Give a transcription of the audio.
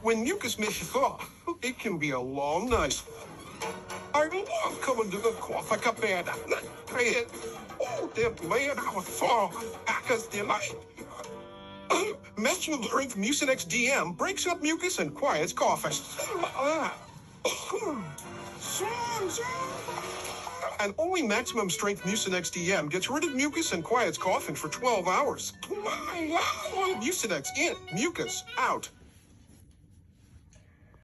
When mucus misses off, it can be a long night. I love coming to the Cough-A-Cabana. Oh, they're laying out for Packers delight. Maximum strength Mucinex DM breaks up mucus and quiets coughing. And only maximum strength Mucinex DM gets rid of mucus and quiets coughing for 12 hours. Mucinex in, mucus out.